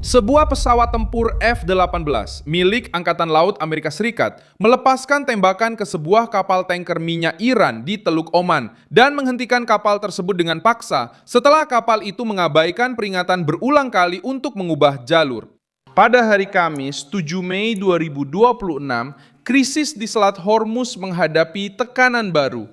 Sebuah pesawat tempur F-18 milik Angkatan Laut Amerika Serikat melepaskan tembakan ke sebuah kapal tanker minyak Iran di Teluk Oman dan menghentikan kapal tersebut dengan paksa setelah kapal itu mengabaikan peringatan berulang kali untuk mengubah jalur. Pada hari Kamis, 7 Mei 2026, krisis di Selat Hormuz menghadapi tekanan baru.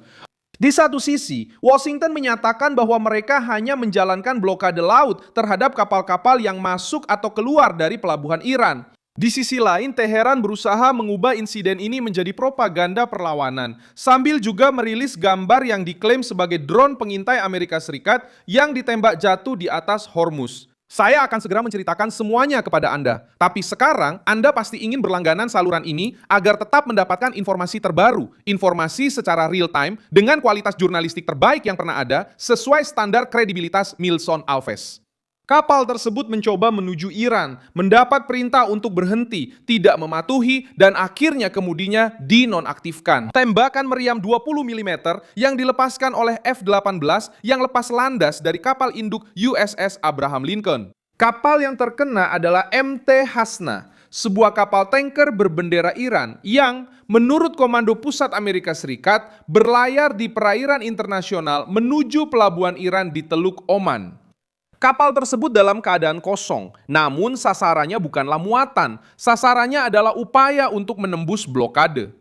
Di satu sisi, Washington menyatakan bahwa mereka hanya menjalankan blokade laut terhadap kapal-kapal yang masuk atau keluar dari pelabuhan Iran. Di sisi lain, Teheran berusaha mengubah insiden ini menjadi propaganda perlawanan, sambil juga merilis gambar yang diklaim sebagai drone pengintai Amerika Serikat yang ditembak jatuh di atas Hormuz. Saya akan segera menceritakan semuanya kepada Anda. Tapi sekarang, Anda pasti ingin berlangganan saluran ini agar tetap mendapatkan informasi terbaru, informasi secara real time, dengan kualitas jurnalistik terbaik yang pernah ada, sesuai standar kredibilitas Milson Alves. Kapal tersebut mencoba menuju Iran, mendapat perintah untuk berhenti, tidak mematuhi, dan akhirnya kemudinya dinonaktifkan. Tembakan meriam 20 mm yang dilepaskan oleh F-18 yang lepas landas dari kapal induk USS Abraham Lincoln. Kapal yang terkena adalah MT Hasna, sebuah kapal tanker berbendera Iran yang, menurut Komando Pusat Amerika Serikat, berlayar di perairan internasional menuju pelabuhan Iran di Teluk Oman. Kapal tersebut dalam keadaan kosong, namun sasarannya bukanlah muatan, sasarannya adalah upaya untuk menembus blokade.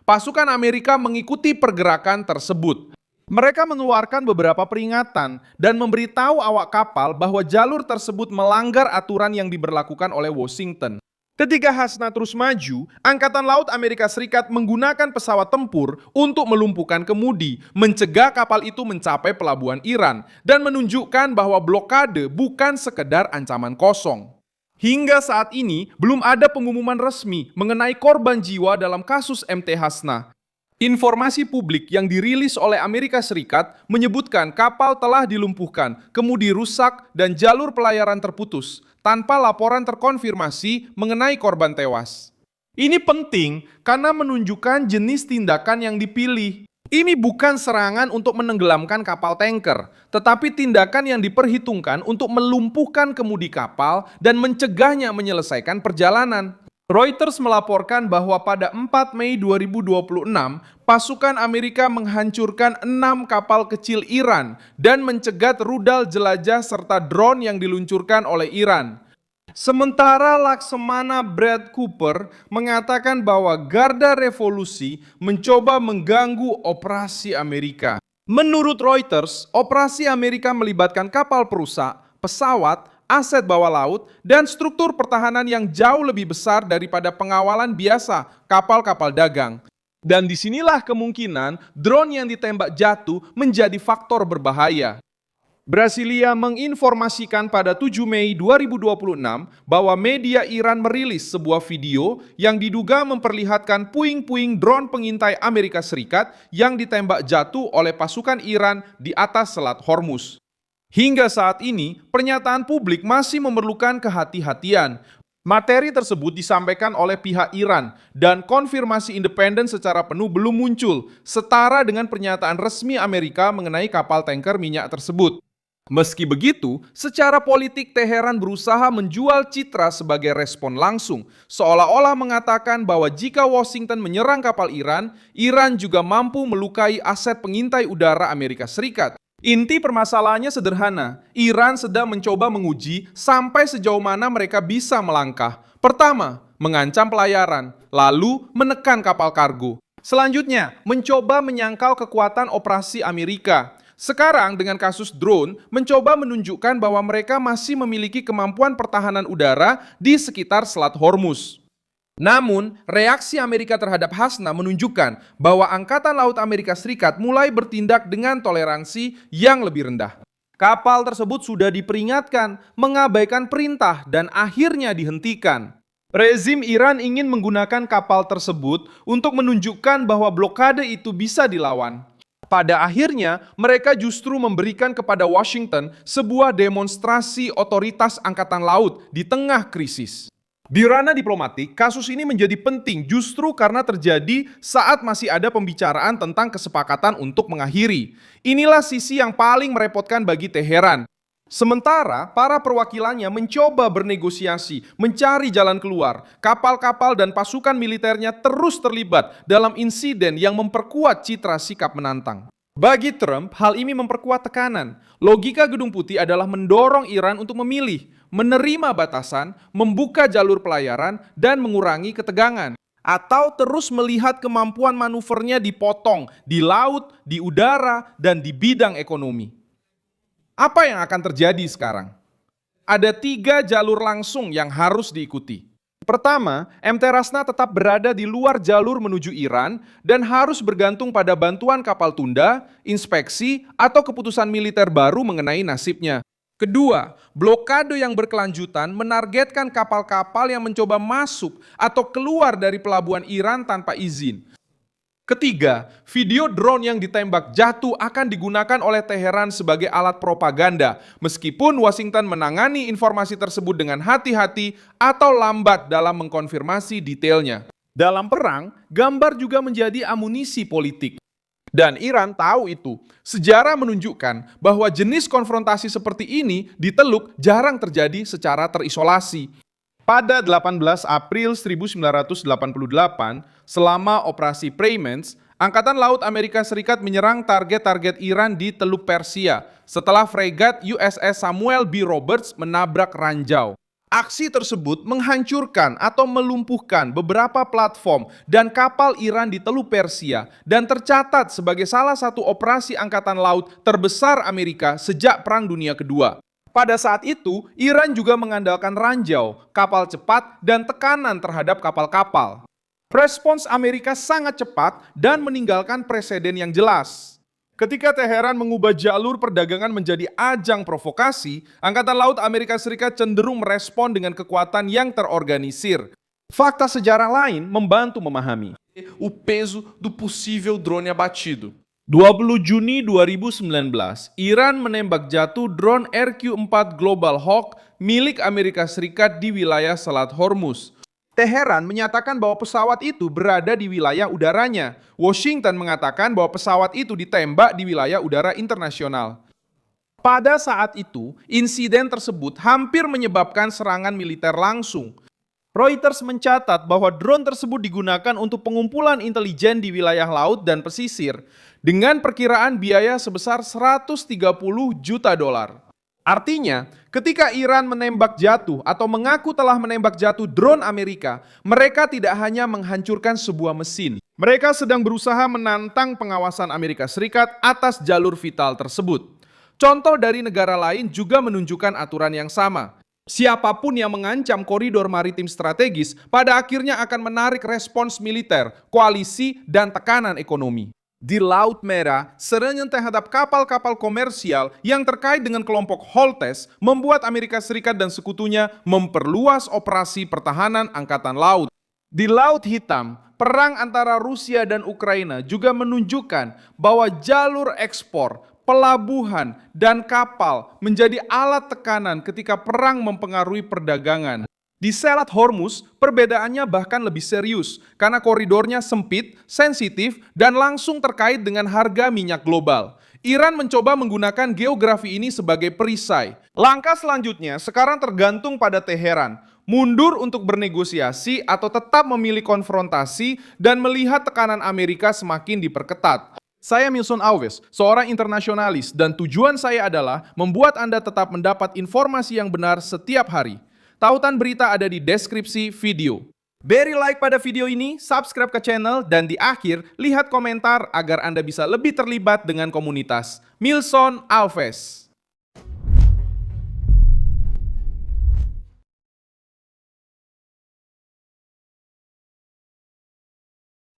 Pasukan Amerika mengikuti pergerakan tersebut. Mereka mengeluarkan beberapa peringatan dan memberitahu awak kapal bahwa jalur tersebut melanggar aturan yang diberlakukan oleh Washington. Ketika Hasna terus maju, Angkatan Laut Amerika Serikat menggunakan pesawat tempur untuk melumpuhkan kemudi, mencegah kapal itu mencapai pelabuhan Iran, dan menunjukkan bahwa blokade bukan sekedar ancaman kosong. Hingga saat ini, belum ada pengumuman resmi mengenai korban jiwa dalam kasus MT Hasna. Informasi publik yang dirilis oleh Amerika Serikat menyebutkan kapal telah dilumpuhkan, kemudi rusak, dan jalur pelayaran terputus, tanpa laporan terkonfirmasi mengenai korban tewas. Ini penting karena menunjukkan jenis tindakan yang dipilih. Ini bukan serangan untuk menenggelamkan kapal tanker, tetapi tindakan yang diperhitungkan untuk melumpuhkan kemudi kapal dan mencegahnya menyelesaikan perjalanan. Reuters melaporkan bahwa pada 4 Mei 2026, pasukan Amerika menghancurkan 6 kapal kecil Iran dan mencegat rudal jelajah serta drone yang diluncurkan oleh Iran. Sementara Laksamana Brad Cooper mengatakan bahwa Garda Revolusi mencoba mengganggu operasi Amerika. Menurut Reuters, operasi Amerika melibatkan kapal perusak, pesawat, aset bawah laut, dan struktur pertahanan yang jauh lebih besar daripada pengawalan biasa kapal-kapal dagang. Dan disinilah kemungkinan drone yang ditembak jatuh menjadi faktor berbahaya. Brasilia menginformasikan pada 7 Mei 2026 bahwa media Iran merilis sebuah video yang diduga memperlihatkan puing-puing drone pengintai Amerika Serikat yang ditembak jatuh oleh pasukan Iran di atas Selat Hormuz. Hingga saat ini, pernyataan publik masih memerlukan kehati-hatian. Materi tersebut disampaikan oleh pihak Iran dan konfirmasi independen secara penuh belum muncul, setara dengan pernyataan resmi Amerika mengenai kapal tanker minyak tersebut. Meski begitu, secara politik Teheran berusaha menjual citra sebagai respon langsung, seolah-olah mengatakan bahwa jika Washington menyerang kapal Iran, Iran juga mampu melukai aset pengintai udara Amerika Serikat. Inti permasalahannya sederhana, Iran sedang mencoba menguji sampai sejauh mana mereka bisa melangkah. Pertama, mengancam pelayaran, lalu menekan kapal kargo. Selanjutnya, mencoba menyangkal kekuatan operasi Amerika. Sekarang dengan kasus drone, mencoba menunjukkan bahwa mereka masih memiliki kemampuan pertahanan udara di sekitar Selat Hormuz. Namun, reaksi Amerika terhadap Hasna menunjukkan bahwa Angkatan Laut Amerika Serikat mulai bertindak dengan toleransi yang lebih rendah. Kapal tersebut sudah diperingatkan, mengabaikan perintah, dan akhirnya dihentikan. Rezim Iran ingin menggunakan kapal tersebut untuk menunjukkan bahwa blokade itu bisa dilawan. Pada akhirnya, mereka justru memberikan kepada Washington sebuah demonstrasi otoritas Angkatan Laut di tengah krisis. Di ranah diplomatik, kasus ini menjadi penting justru karena terjadi saat masih ada pembicaraan tentang kesepakatan untuk mengakhiri. Inilah sisi yang paling merepotkan bagi Teheran. Sementara para perwakilannya mencoba bernegosiasi, mencari jalan keluar. Kapal-kapal dan pasukan militernya terus terlibat dalam insiden yang memperkuat citra sikap menantang. Bagi Trump, hal ini memperkuat tekanan. Logika Gedung Putih adalah mendorong Iran untuk memilih, menerima batasan, membuka jalur pelayaran, dan mengurangi ketegangan. Atau terus melihat kemampuan manuvernya dipotong di laut, di udara, dan di bidang ekonomi. Apa yang akan terjadi sekarang? Ada 3 jalur langsung yang harus diikuti. Pertama, MT Rasna tetap berada di luar jalur menuju Iran dan harus bergantung pada bantuan kapal tunda, inspeksi, atau keputusan militer baru mengenai nasibnya. Kedua, blokade yang berkelanjutan menargetkan kapal-kapal yang mencoba masuk atau keluar dari pelabuhan Iran tanpa izin. Ketiga, video drone yang ditembak jatuh akan digunakan oleh Teheran sebagai alat propaganda, meskipun Washington menangani informasi tersebut dengan hati-hati atau lambat dalam mengkonfirmasi detailnya. Dalam perang, gambar juga menjadi amunisi politik. Dan Iran tahu itu. Sejarah menunjukkan bahwa jenis konfrontasi seperti ini di Teluk jarang terjadi secara terisolasi. Pada 18 April 1988, selama operasi Praemens, Angkatan Laut Amerika Serikat menyerang target-target Iran di Teluk Persia setelah fregat USS Samuel B. Roberts menabrak ranjau. Aksi tersebut menghancurkan atau melumpuhkan beberapa platform dan kapal Iran di Teluk Persia dan tercatat sebagai salah satu operasi angkatan laut terbesar Amerika sejak Perang Dunia Kedua. Pada saat itu, Iran juga mengandalkan ranjau, kapal cepat, dan tekanan terhadap kapal-kapal. Respons Amerika sangat cepat dan meninggalkan preseden yang jelas. Ketika Teheran mengubah jalur perdagangan menjadi ajang provokasi, Angkatan Laut Amerika Serikat cenderung merespon dengan kekuatan yang terorganisir. Fakta sejarah lain membantu memahami o peso do possível drone abatido. 20 Juni 2019, Iran menembak jatuh drone RQ-4 Global Hawk milik Amerika Serikat di wilayah Selat Hormuz. Teheran menyatakan bahwa pesawat itu berada di wilayah udaranya. Washington mengatakan bahwa pesawat itu ditembak di wilayah udara internasional. Pada saat itu, insiden tersebut hampir menyebabkan serangan militer langsung. Reuters mencatat bahwa drone tersebut digunakan untuk pengumpulan intelijen di wilayah laut dan pesisir dengan perkiraan biaya sebesar 130 juta dolar. Artinya, ketika Iran menembak jatuh atau mengaku telah menembak jatuh drone Amerika, mereka tidak hanya menghancurkan sebuah mesin. Mereka sedang berusaha menantang pengawasan Amerika Serikat atas jalur vital tersebut. Contoh dari negara lain juga menunjukkan aturan yang sama. Siapapun yang mengancam koridor maritim strategis pada akhirnya akan menarik respons militer, koalisi, dan tekanan ekonomi. Di Laut Merah, serangan terhadap kapal-kapal komersial yang terkait dengan kelompok Houthis membuat Amerika Serikat dan sekutunya memperluas operasi pertahanan angkatan laut. Di Laut Hitam, perang antara Rusia dan Ukraina juga menunjukkan bahwa jalur ekspor, pelabuhan, dan kapal menjadi alat tekanan ketika perang mempengaruhi perdagangan. Di Selat Hormuz, perbedaannya bahkan lebih serius karena koridornya sempit, sensitif, dan langsung terkait dengan harga minyak global. Iran mencoba menggunakan geografi ini sebagai perisai. Langkah selanjutnya sekarang tergantung pada Teheran. Mundur untuk bernegosiasi atau tetap memilih konfrontasi dan melihat tekanan Amerika semakin diperketat. Saya Milson Alves, seorang internasionalis, dan tujuan saya adalah membuat Anda tetap mendapat informasi yang benar setiap hari. Tautan berita ada di deskripsi video. Beri like pada video ini, subscribe ke channel, dan di akhir, lihat komentar agar Anda bisa lebih terlibat dengan komunitas. Milson Alves.